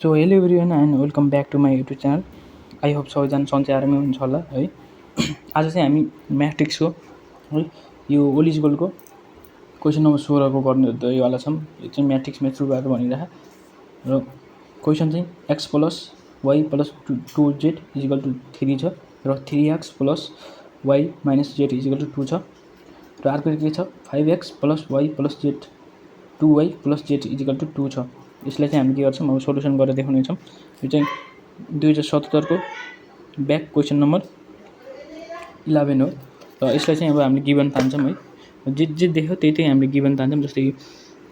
So hello everyone and welcome back to my YouTube channel. I hope सबैजना सन्चै आरामै हुन्छ होला है। आज चाहिँ हामी म्याट्रिक्सको है यो ओलिजिबलको क्वेसन नम्बर 16 गर्ने योवाला छौँ। यो चाहिँ म्याट्रिक्समा थ्रुबाट भनिरहेको र क्वेसन चाहिँ x प्लस वाई प्लस 2z इजिकल टु 3 छ र 3x plus y minus z equal to 2 छ र अर्को के छ 5x plus y plus z 2y plus z equal to 2 छ। यसलाई चाहिँ हामी के गर्छौँ अब सोल्युसन गरेर देखाउनेछौँ। यो चाहिँ 2077 को ब्याक क्वेसन नम्बर 11 हो र यसलाई चाहिँ अब हामीले गिभन तान्छौँ है। जे देख्यो त्यही हामीले गिभन तान्छौँ। जस्तै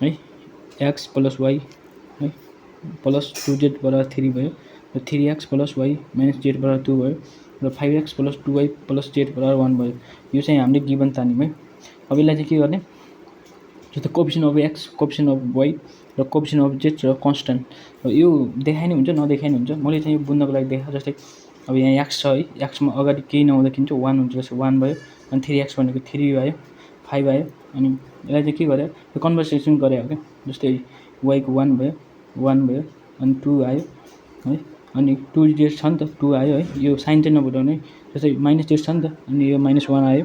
है x प्लस वाई है प्लस 2z बराबर 3 भयो र 3x plus y minus z बराबर 2 भयो र 5x plus 2y plus z बराबर 1 भयो। यो चाहिँ हामीले गिभन तान्यौँ है। अब यसलाई चाहिँ के गर्ने जस्तै coefficient of x coefficient of y र कोएफिसिएन्ट अफ z र कन्स्टेन्ट यो देखाइ नै हुन्छ नदेखाइ नै हुन्छ। मैले चाहिँ यो बुझ्नको लागि देखा जस्तै अब यहाँ x छ है, x मा अगाडि केही नहुँदाखेरि चाहिँ 1 हुन्छ। जस्तै 1 भयो अनि 3x भनेको 3 भयो 5 आयो अनि यसलाई चाहिँ के गर्यो यो कन्भर्सेसन गरे हो के। जस्तै y को 1 भयो 1 भयो अनि 2 आयो है अनि 2z छ नि त 2 आयो है। यो साइन चाहिँ नभुलाउने है। जस्तै माइनस z छ नि त अनि यो माइनस 1 आयो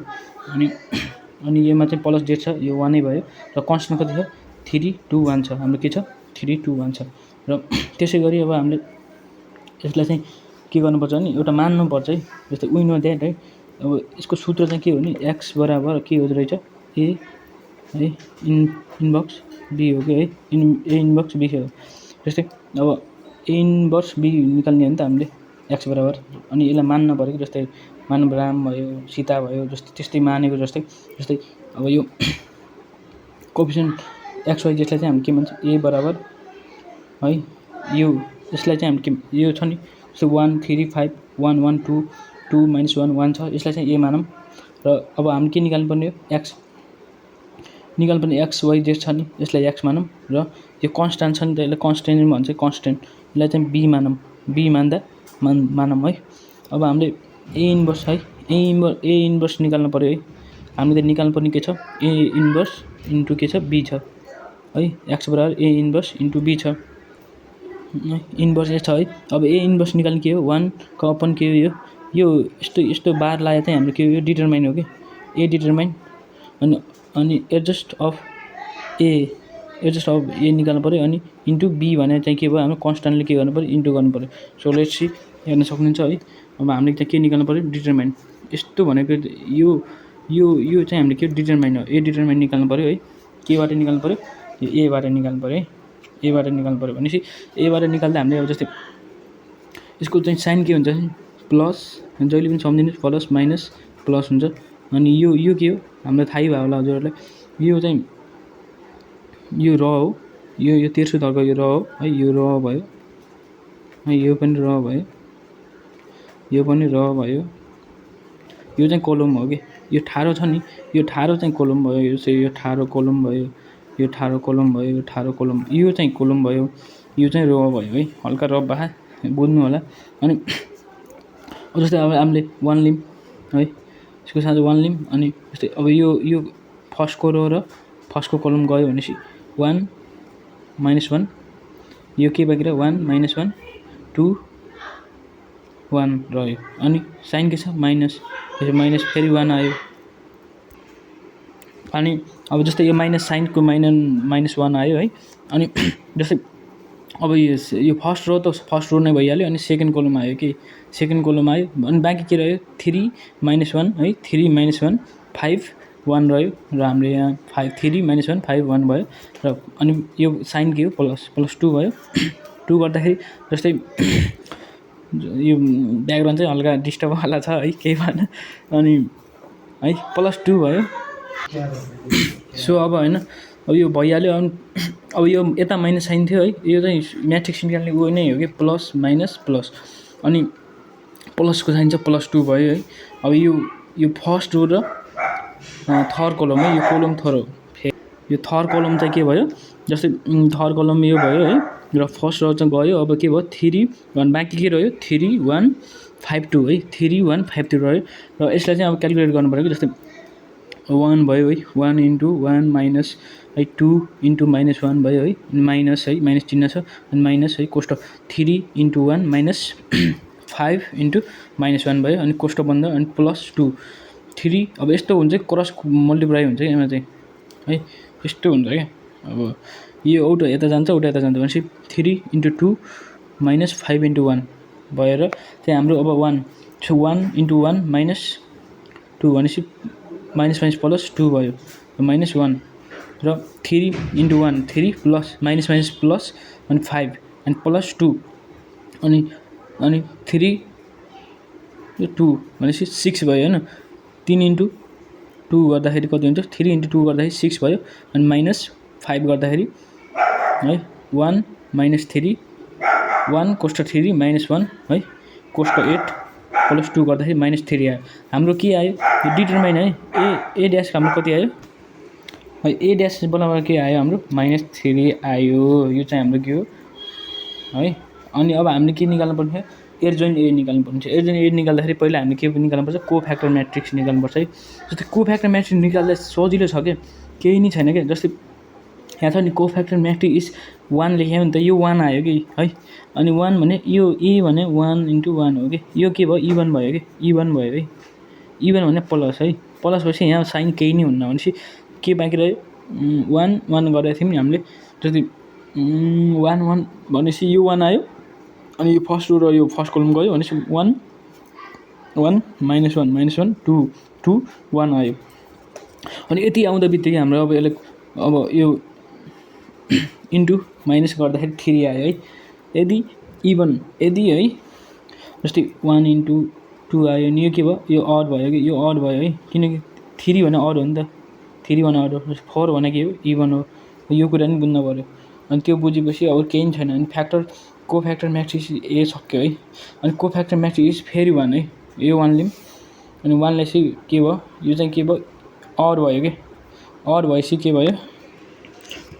अनि योमा चाहिँ प्लस z छ यो 1 नै भयो र कन्स्टेन्ट कति छ 3 2 1 छ। हाम्रो के छ 3 2 1 छ र त्यसै गरी अब हामीले यसलाई चाहिँ के गर्नुपर्छ भने एउटा मान्नुपर्छ है। जस्तै वी नो दैट है। अब यसको सूत्र चाहिँ के हो भने x बराबर के हुँदो रहेछ a है इनभर्स b हो के है a इनभर्स b हो। जस्तै अब a इनभर्स b निकाल्ने हो नि त हामीले x बराबर अनि यसलाई मान्न पर्यो। जस्तै मानव राम भयो सीता भयो जस्तै त्यस्तै मानेको जस्तै अब यो कोएफिसिएन्ट x y जसलाई चाहिँ हामी के भन्छ a बराबर है यो यसलाई चाहिँ हामी के यो छ नि जस्तो 1 3 5 1 1 2 2 माइनस 1 1 छ। यसलाई चाहिँ a मानौँ र अब हामी के निकाल्नुपर्ने हो x निकाल्नुपर्ने x y z छ नि यसलाई x मानौँ र यो कन्स्टेन्ट छ नि त यसलाई कन्स्टेन्ट भन्छ कन्स्टेन्ट यसलाई चाहिँ b मानौँ b मान्दा मानौँ है। अब हामीले a इन्भर्स है a इन्भर्स निकाल्नु पर्यो है। हामीले निकाल्नुपर्ने के छ a इन्भर्स इन्टु के छ b छ है x बराबर a इन्भर्स इन्टु b छ इन्भर्स छ है। अब a इन्भर्स निकाल्ने के हो 1 को अपन के हो यो यस्तो बार लाए चाहिँ हाम्रो के हो यो डिटरमाइन हो कि a डिटरमाइन अनि एडजस्ट अफ a निकाल्नु पर्यो अनि इन्टु b भने चाहिँ के भयो हाम्रो कन्स्टेन्टले के गर्नु पर्यो इन्टु गर्नु पर्यो। सो लेट्स सी हेर्न सक्नुहुन्छ है। अब हामीले चाहिँ के निकाल्नु पर्यो डिटरमाइन यस्तो भनेको यो चाहिँ हामीले के डिटरमाइन हो a डिटरमाइन निकाल्नु पर्यो है। केबाट निकाल्नु पर्यो यो a बाट निकाल्नु पर्यो है a बाट निकाल्नु पर्यो भनेपछि a बाट निकाल्दा हामीले अब जस्तै यसको चाहिँ साइन के हुन्छ प्लस जहिले पनि सम्झिनु प्लस माइनस प्लस हुन्छ अनि यो के हो हामीलाई थाहै भयो होला हजुरहरूलाई यो चाहिँ यो र हो यो तेर्सो तर्को यो र हो है यो र भयो है यो पनि र भयो यो पनि र भयो यो चाहिँ कोलम हो कि यो ठाडो छ नि यो ठाडो चाहिँ कोलम भयो यो ठाडो कोलम भयो यो ठाडो कोलम भयो यो ठाडो कोलम यो चाहिँ कोलम भयो यो चाहिँ रो भयो है। हल्का रफ भए बुझ्नु होला। अनि जस्तै अब हामीले 1 लिम है यसको साथ 1 लिम अनि जस्तै अब यो फर्स्टको रो र फर्स्टको कोलम गयो भनेपछि 1 माइनस 1 यो के बाँकी रह्यो 1 माइनस 1 2 1 रह्यो अनि साइन के छ माइनस माइनस फेरि 1 आयो अनि अब जस्तै यो माइनस साइनको माइनस 1 आयो है। अनि जस्तै अब यो फर्स्ट रो नै भइहाल्यो अनि सेकेन्ड कोलम आयो कि सेकेन्ड कोलम आयो अनि बाँकी के रह्यो 3 माइनस 1 है 3 माइनस 1 5 1 रह्यो र हाम्रो यहाँ 3 माइनस 1 5 1 भयो र अनि यो साइन के हो प्लस 2 भयो 2 गर्दाखेरि जस्तै यो ब्याकग्राउन्ड चाहिँ हल्का डिस्टर्ब वाला छ है केही भएन अनि है प्लस 2 भयो। सो अब हैन अब यो भइहाल्यो अब यो यता माइनस साइन थियो है यो चाहिँ म्याट्रिक्स निकाल्ने उयो नै हो कि प्लस माइनस प्लस अनि प्लसको साइन चाहिँ प्लस 2 भयो है। अब यो फर्स्ट रो र थर्ड कोलम है यो कोलम थरो यो थर्ड कोलम चाहिँ के भयो जस्तै थर्ड कोलम यो भयो है र फर्स्ट रो चाहिँ गयो। अब के भयो 3 1 बाँकी के रह्यो 3 1 5 2 है 3 1 5 2 रह्यो र यसलाई चाहिँ अब क्याल्कुलेट गर्नु पर्यो कि जस्तै 1 भयो है 1 इन्टु 1 माइनस है 2 इन्टु -1 भयो है माइनस है माइनस चिन्ह छ अनि माइनस है कोष्टक 3 इन्टु 1 माइनस 5 इन्टु -1 भयो अनि कोष्टक बन्द अनि प्लस 2 3 अब यस्तो हुन्छ क्रस मल्टिप्लाई हुन्छ यसमा चाहिँ है यस्तो हुन्छ क्या अब यो एउटा यता जान्छ उता यता जान्छ भनेपछि 3 इन्टु 2 माइनस 5 इन्टु 1 भएर चाहिँ हाम्रो अब 1 सो 1 इन्टु 1 माइनस 2 भनेपछि माइनस माइनस प्लस 2 भयो माइनस 1 र 3 into 1 3 plus minus minus plus अनि 5 अनि प्लस 2 अनि 3 2 भनेपछि 6 भयो हैन 3 इन्टु 2 गर्दाखेरि कति हुन्छ 3 इन्टु 2 गर्दाखेरि 6 भयो अनि माइनस 5 गर्दाखेरि है 1 माइनस 3 1 कोष्टक 3 माइनस 1 है कोष्टक 8 प्लस 2 गर्दाखेरि माइनस 3 आयो हाम्रो के आयो यो डिटरमाइन है ए ड्यास हाम्रो कति आयो है ए ड्यास बनाउँदा के आयो हाम्रो माइनस 3 आयो यो चाहिँ हाम्रो के हो है अनि अब हामीले के निकाल्नु पर्छ एडजोइन्ट ए निकाल्नु पर्छ एडजोइन्ट ए निकाल्दाखेरि पहिला हामीले के निकाल्नु पर्छ कोफ्याक्टर म्याट्रिक्स निकाल्नु पर्छ है जस्तै कोफ्याक्टर म्याट्रिक्स निकाल्दा सजिलो छ के केही नि छैन के जस्तै यहाँ छ नि कोफ्याक्टर म्याट्रिक्स इज 1 लेख्यो भने त यो 1 आयो कि है अनि 1 भने यो ए भने 1 इन्टु 1 हो कि यो के भयो इभन भयो कि इभन भयो है इभन भने प्लस है प्लस भएपछि यहाँ साइन केही नै हुन्न भनेपछि के बाँकी रह्यो 1 1 गरेको थियौँ नि हामीले जस्तै 1 1 भनेपछि यो 1 आयो अनि यो फर्स्ट रो र यो फर्स्ट कलम गयो भनेपछि 1 1 माइनस 1 2 2 1 आयो अनि यति आउँदा बित्तिकै हाम्रो अब यसले अब यो इन्टु माइनस गर्दाखेरि 3 आयो है यदि इभन यदि है जस्तै 1 इन्टु 2 आयो नि यो के भयो यो अड भयो कि यो अड भयो है किनकि 3 भने अड हो नि त 3 भने अड हो 4 भने के हो इभन हो यो कुरा नि बुझ्नु पर्यो अनि त्यो बुझेपछि अब केही छैन अनि फ्याक्टर कोफ्याक्टर म्याट्रिक्स ए सक्यो है अनि कोफ्याक्टर म्याट्रिक्स फेरि 1 है यो 1 लिम अनि 1 लाई चाहिँ के भयो यो चाहिँ के भयो अड भयो के अड भएपछि के भयो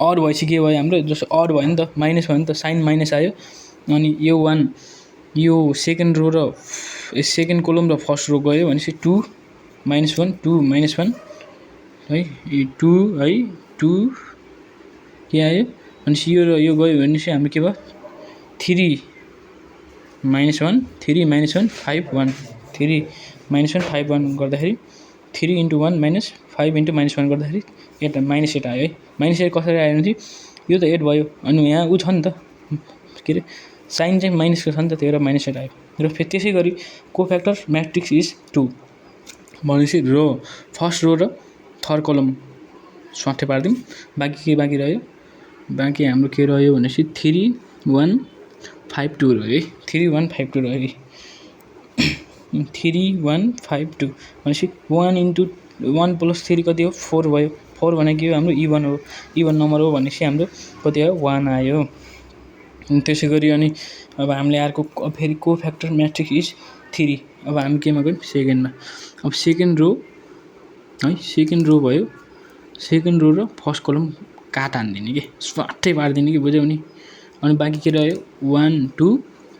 अड भएपछि के भयो हाम्रो जस्तो अड भयो नि त माइनस भयो नि त साइन माइनस आयो अनि यो 1 यो सेकेन्ड रो र सेकेन्ड कलम र फर्स्ट रो गयो भनेपछि 2 माइनस 1 2 माइनस 1 है 2 है 2 के आयो अनि यो र यो गयो भनेपछि हाम्रो के भयो 3 माइनस 1 3 माइनस 1 5 1 3 माइनस 1 5 1 गर्दाखेरि 3 इन्टु 1 माइनस 5 इन्टु माइनस 1 गर्दाखेरि यता माइनस 8 आयो है माइनस 8 कसरी आयो भने यो त 8 भयो अनि यहाँ उ छ नि त के अरे साइन चाहिँ माइनसको छ नि त त्यही भएर माइनस 8 आयो र फेरि त्यसै गरी कोफ्याक्टर म्याट्रिक्स इज 2 भनेपछि रो फर्स्ट रो र थर्ड कलम स्वाटे पारिदिउँ बाँकी के बाँकी रह्यो बाँकी हाम्रो के रह्यो भनेपछि 3 1 5 2 रह्यो है 3 1 5 2 रह्यो 3 1 5 2 भनेपछि 1 इन्टु 1 प्लस 3 कति हो 4 भयो 4 भने के हो हाम्रो इभन हो इभन नम्बर हो भनेपछि हाम्रो कति आयो 1 आयो त्यसै गरी अनि अब हामीले अर्को फेरि कोफ्याक्टर म्याट्रिक्स इज 3 अब हामी केमा गयौँ सेकेन्डमा अब सेकेन्ड रो है सेकेन्ड रो भयो सेकेन्ड रो र फर्स्ट कलम काट हान्दिने के स्वाटै पारिदिने कि बुझ्यौ नि अनि बाँकी के रह्यो 1 2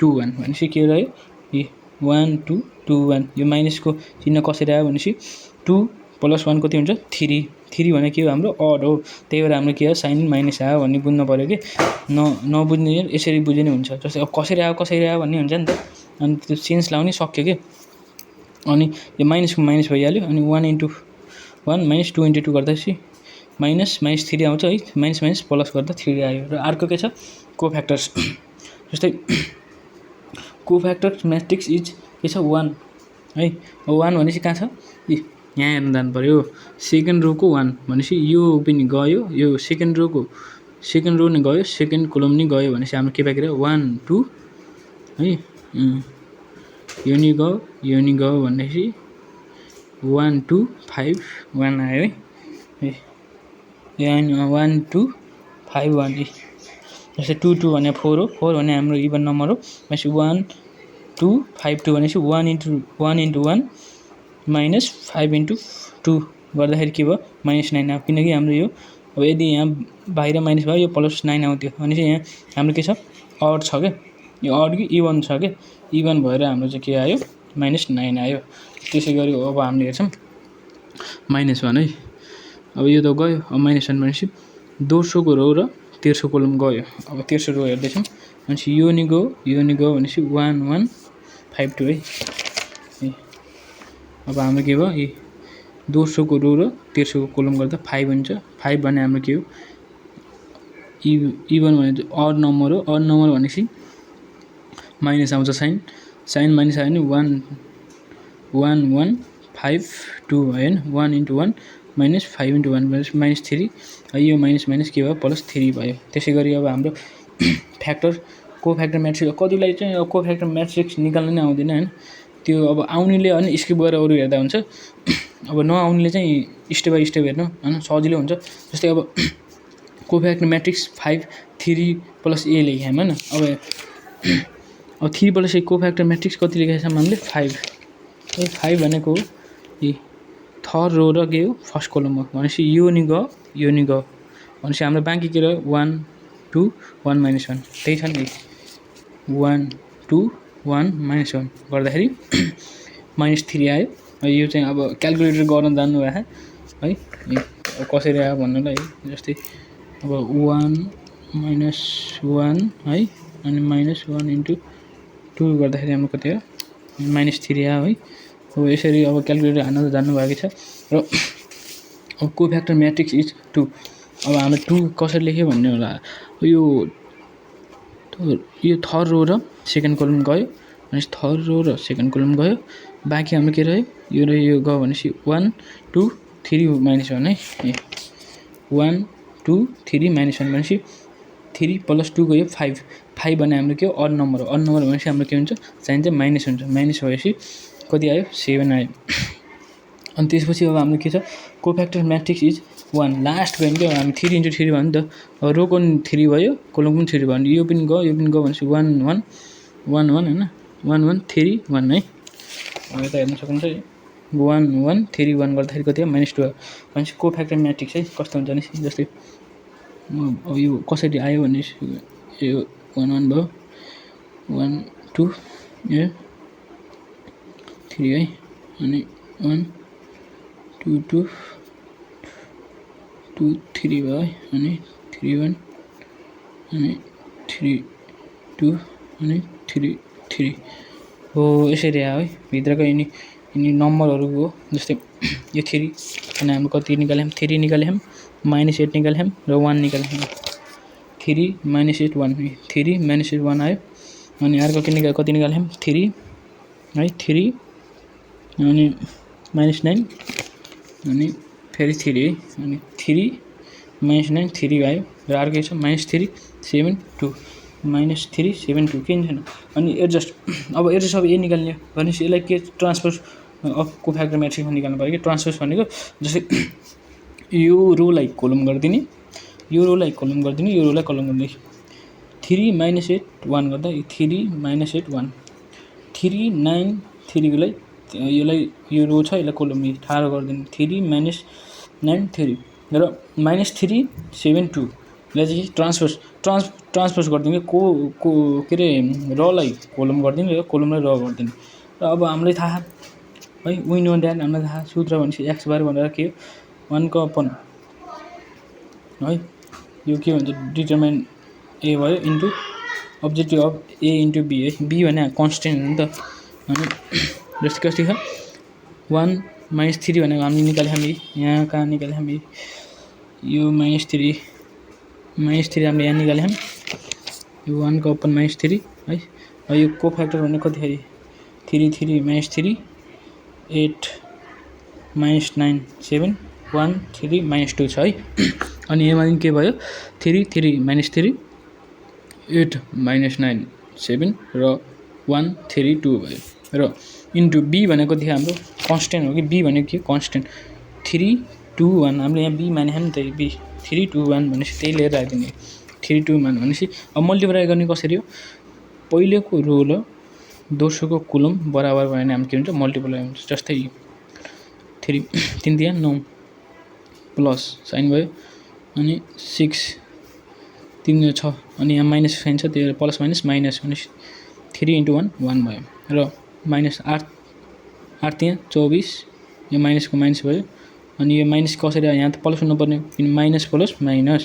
2 1 भनेपछि के रह्यो ए 1 2 2 1 यो माइनसको चिन्ह कसरी आयो भनेपछि 2 प्लस 1 कति हुन्छ 3 3 भने के हो हाम्रो अड हो त्यही भएर हाम्रो के हो साइन माइनस आयो भन्ने बुझ्नु पऱ्यो कि नबुझ्ने यसरी बुझे नै हुन्छ जस्तै अब कसरी आयो भन्ने हुन्छ नि त अनि त्यो सेन्स लाउने सक्यो कि अनि यो माइनसको माइनस भइहाल्यो अनि 1 इन्टु 1 माइनस 2 इन्टु 2 गर्दाखेरि माइनस 3 आउँछ है माइनस माइनस प्लस गर्दा 3 आयो र अर्को के छ कोफ्याक्टर्स जस्तै कोफ्याक्टर म्याट्रिक्स इज के छ 1 है 1 भनेपछि कहाँ छ यहाँ हेर्न जानु पर्यो सेकेन्ड रोको 1 भनेपछि यो पनि गयो यो सेकेन्ड रो नि गयो सेकेन्ड कलम नि गयो भनेपछि हाम्रो के बाँकी रह्यो 1 2 है यो नि गयो भनेपछि 1 2 5 1 आयो है 1 2 5 1 जस्तै 2 2 भने 4 हो 4 भने हाम्रो इभन नम्बर हो भनेपछि 1 2 5 2 भनेपछि 1 इन्टु 1 माइनस 5 इन्टु 2 गर्दाखेरि के भयो माइनस 9 आयो किनकि हाम्रो यो अब यदि यहाँ बाहिर माइनस भयो यो प्लस 9 आउँथ्यो भनेपछि यहाँ हाम्रो के छ अड छ क्या यो अड कि इभन छ क्या इभन भएर हाम्रो चाहिँ के आयो माइनस 9 आयो त्यसै गरी अब हामीले हेर्छौँ -1 है अब यो त गयो अब -1 भनेपछि दोस्रोको रो र तेस्रो कोलम गयो। अब तेस्रो रो हेर्दैछौँ भनेपछि यो नि गयो भनेपछि 1 1 5 2 है। अब हाम्रो के भयो यी दोस्रोको रो र तेस्रोको कोलम गर्दा 5 हुन्छ। 5 भने हाम्रो के हो इभन भने अड नम्बर हो। अड नम्बर भनेपछि माइनस आउँछ साइन माइनस आयो भने 1 1 5 2 भयो हैन। 1 × 1 माइनस 5 × 1 भनेपछि -3 यो माइनस के भयो +3 भयो। त्यसै गरी अब हाम्रो फ्याक्टर कोफ्याक्टर म्याट्रिक्स कतिलाई चाहिँ अब कोफ्याक्टर म्याट्रिक्स निकाल्न नै आउँदैन हैन। त्यो अब आउनेले अनि स्किप गरेर अरु हेर्दा हुन्छ। अब नआउनेले चाहिँ स्टेप बाइ स्टेप हेर्नु हैन सजिलो हुन्छ। जस्तै अब कोफ्याक्टर म्याट्रिक्स 5 3 + a लेख्यौँ हैन। अब 3 + a कोफ्याक्टर म्याट्रिक्स कति लेखेका छौँ हामीले 5 है। 5 भनेको यी थर्ड रो र के हो फर्स्ट कोलम हो भनेपछि यो नि गयो भनेपछि हाम्रो बाँकी के रह्यो 1 2 1 -1 त्यही छ नि 1 2 1 -1 गर्दाखेरि -3 आयो। यो चाहिँ अब क्याल्कुलेटर गर्न जान्नु भए है कसरी आयो भन्नुलाई जस्तै अब 1 -1 है अनि -1 × 2 गर्दाखेरि हाम्रो कति हो -3 आयो है। अब यसरी अब क्याल्कुलेटर हान्न जान्नु भएको छ। र अब कोफ्याक्टर म्याट्रिक्स इज 2। अब हाम्रो 2 कसरी लेख्यो भन्ने होला। यो थर्ड रो र सेकेन्ड कोलम गयो भनेपछि थर्ड रो र सेकेन्ड कोलम गयो। बाँकी हाम्रो के रह्यो यो र यो गयो भनेपछि 1 2 3 -1 है। 1 2 3 -1 भनेपछि 3 + 2 गयो 5 भने हाम्रो के हो अड नम्बर हो। अड नम्बर भनेपछि हाम्रो के हुन्छ साइन चाहिँ माइनस हुन्छ। माइनस भएपछि कति आयो 7 आयो। अनि त्यसपछि अब हाम्रो के छ कोफ्याक्टर म्याट्रिक्स इज 1 लास्ट गयो नि हामी 3 × 3 भयो नि त। अब रोको पनि 3 भयो कोलमको पनि 3 भयो यो पनि गयो भनेपछि 1 1 1 1 हैन 1 1 3 1 है। अब यता हेर्न सक्नुहुन्छ 1 1 3 1 गर्दाखेरि कति हो -2 भनेपछि कोफ्याक्टर म्याट्रिक्स है कस्तो हुन्छ भने जस्तै अब यो कसरी आयो भने यो 1 1 भयो 1 2 3 है अनि 1 2 2 2 3 भयो अनि 3 1 अनि 3 2 अनि 3 3 हो यसरी आयो है। भित्रको यिनी नम्बरहरू हो जस्तै यो 3 अनि हाम्रो कति निकाल्यौँ 3 निकाल्यौँ -8 निकाल्यौँ र 1 निकाल्यौँ 3 -8 1 3 -8 1 आयो। अनि अर्को के कति निकाल्यौँ 3 है 3 अनि -9 अनि फेरि 3 है अनि 3 -9 3 आयो। र अर्को के छ -3 7 2 -3 7 2 केही छैन। अनि एडजस्ट अब ए निकाल्ने भनेपछि यसलाई के ट्रान्सपोज अफ कोफ्याक्टर म्याट्रिक्समा निकाल्नु पर्यो कि ट्रान्सपोज भनेको जस्तै यो रोलाई कोलम गरिदिने यो रोलाई कलम गरिदिने 3 -8 1 गर्दा 3 -8 1 3 9 3 लाई यो रो छ यसलाई कोलम ठाडो गरिदिने 3 -9 3 र -3 7 2 लाई चाहिँ ट्रान्सपोज गरिदिने को के रे रलाई कोलम गरिदिने र कोलमलाई र गरिदिने। र अब हामीलाई थाहा है वी नो द्याट हामीलाई थाहा सूत्र भनेपछि x बार भनेर के 1 को अपन है यो के भन्छ डिटरमाइन a भयो into objective of a into b है। b भने कन्स्टेन्ट हो नि त। अनि जस्तै कति छ 1 -3 भनेको हामीले निकाल्यौँ हामी यहाँ कहाँ निकाल्यौँ हामी यो -3 हामीले यहाँ निकाल्यौँ यो 1 को अपन -3 है। यो कोफ्याक्टर भने कतिखेरि 3 3 -3 8 -9 7 1 3 -2 छ है। अनि यसमा के भयो 3 3 -3 8 -9 7 र 1 3 2 भयो। र इन्टु b भनेको कति हाम्रो कन्स्टेन्ट हो कि b भनेको के कन्स्टेन्ट 3 2 1 हामीले यहाँ b माने नि त b 3 2 1 भनेपछि त्यही लिएर राखिदिने 3 2 1 भनेपछि अब मल्टिप्लाई गर्ने कसरी हो पहिलेको रो र दोस्रोको कोलम बराबर भयो भने हामी के हुन्छ मल्टिप्लाई हुन्छ। जस्तै 3 3 दिया 9 प्लस साइन भयो अनि 6 3 6 अनि यहाँ माइनस साइन छ त्यो प्लस माइनस भनेपछि 3 × 1 1 भयो र -8 8 त्यहाँ 24 यो माइनसको माइनस भयो अनि यो माइनस कसरी आयो, यहाँ त प्लस हुनुपर्ने किन माइनस प्लस माइनस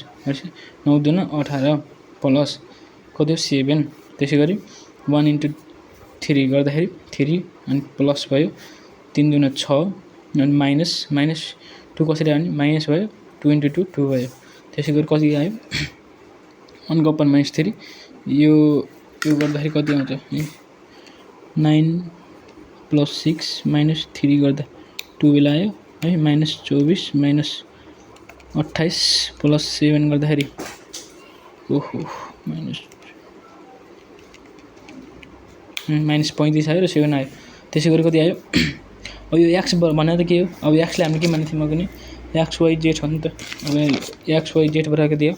9 दुना 18 प्लस कति हो 7, त्यसै गरी 1 × 3 गर्दाखेरि 3 अनि प्लस भयो 3 दुना 6 अनि माइनस 2 कसरी आयो भने माइनस भयो 2 × 2 2 भयो, त्यसै गरी कति आयो 1 को अप्पर -3 यो गर्दाखेरि कति आउँछ 9 + 6 -3 गर्दा 12 आयो है, -24 -28 + 7 गर्दाखेरि ओहो -35 आयो र 7 आयो, त्यसै गरी कति आयो अब यो x भने त के हो, अब x ले हामीले के मानेको थियौँ अघि नै x y z हो नि त, अब x y z बराबर कति हो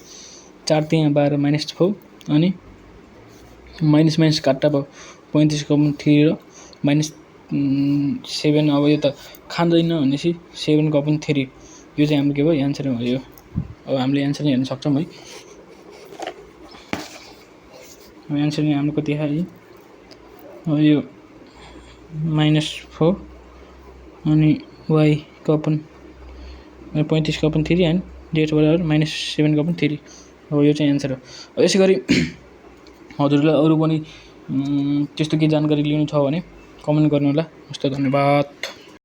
4 3 12 -4 अनि माइनस काट्टा भयो 35 को 3 र -7 अब यो त खाँदैन भनेपछि 7 को 3 यो चाहिँ हाम्रो के भयो एन्सर भयो। अब हामीले एन्सर हेर्न सक्छौँ है, अब एन्सर हाम्रो कति आयो यो -4 अनि y को 35 को 3 अनि z बराबर -7 को 3 हो, यो चाहिँ एन्सर हो। अब यसै गरी हजुरलाई अरू पनि त्यस्तो के जानकारी लिनु छ भने कमेन्ट गर्नु होला। हस् त, धन्यवाद।